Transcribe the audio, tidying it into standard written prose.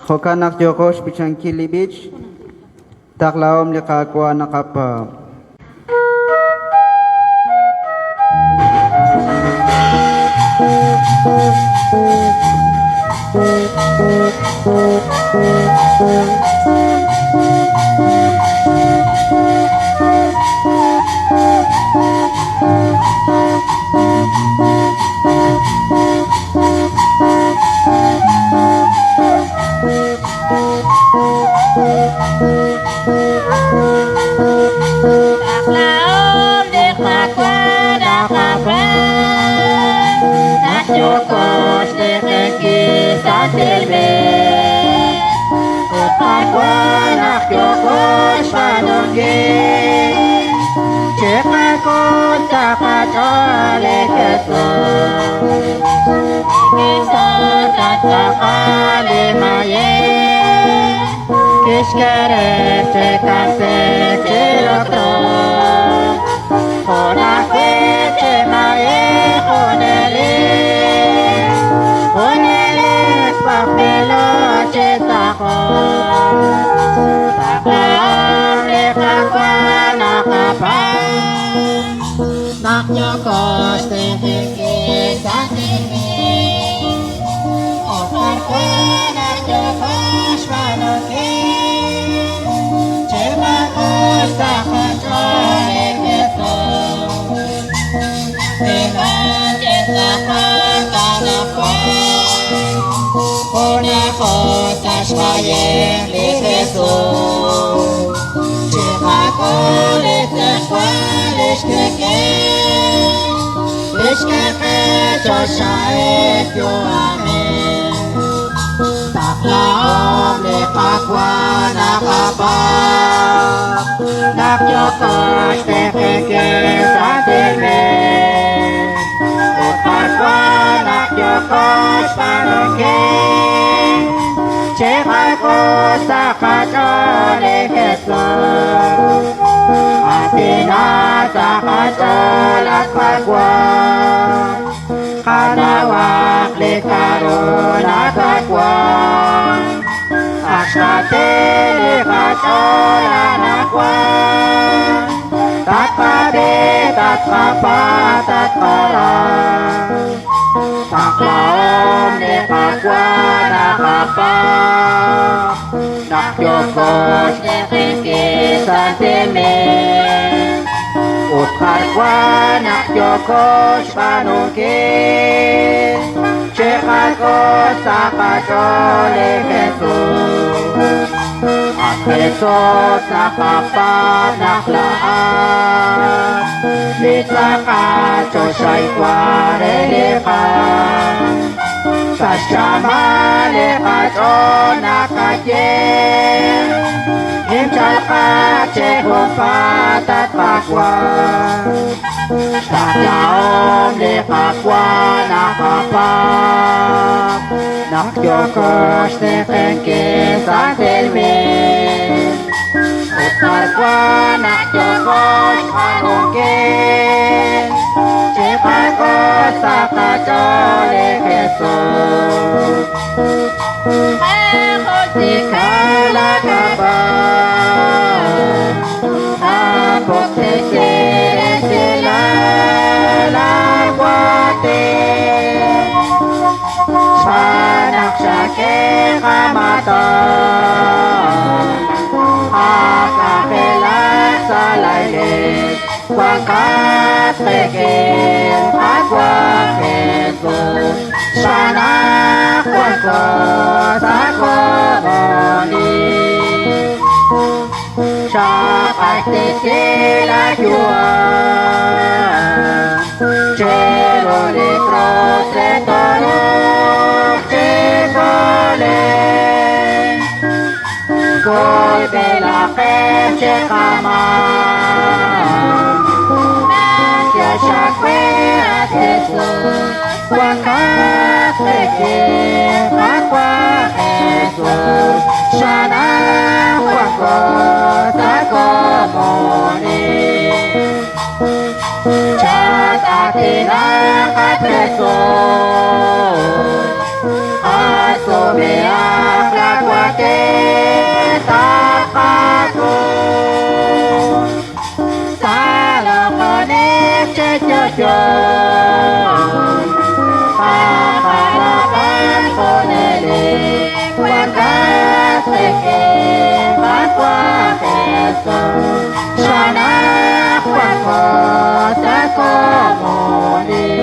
Khokanak Jokos Pichankilibich, Taklaom Likakwa Nakapa. Jokos dekeki satilbe, Kepakwanak Jokos panunggi, Cekakun takat oleh kesun, Kisah tatkali maye, Kiskerep cekan secelokro, Konak pece maye koneli, Pamelo cetako, takam lekakwa nakapang, nak Jokos teheki santini, oparkwa nak Jokos panuki, cemakos takacole keto, dengan cetakan tanakwa. Una kota shpayem litesu, Chimako litekwa lishkeke, Lishkeke choshaet yoamen, Taklaom likakwa nakapag, Nak Jokos teheke satilmen, Utakwa nak Jokos panunggi, Cekakos takat oleh kesun, Atina takat oleh kakwa, Kanawak likarun akakwa, Aksate likat oleh nakwa, Tatpade tatpapa tatpara, Taklaom likakwa nakapa, Nak Jokos teheki santimen, Utkarkwa nak Jokos panunggi, Cekakos takat oleh kesun, Akhesos nakapa naklaan, Litlaka choshay kwa relikan, Sasyama lekato nakajen, Himchalka chehumpa tatpakwa, Taklaom likakwa nakapak, Nak Jokos teheki santilmen, Utakwa nak Jokos panunggi, Cekakos takat oleh kesun, Dikala kabar, Apok sesere silalang wate, Sanak syake kamatan, Akakelat salaylit, Wakat tekin akwa kesun, Sanak wakos akomoni, Syakat tekila juan, Celo likros retorok cekole, Goy belakem cekaman, Syakwe akesun, Wakat tekin akwa kesun, Sanak wakos akomoni, Cat atina kat kesun, Asobeak lakwa Kristo siya na pagkot ako muli.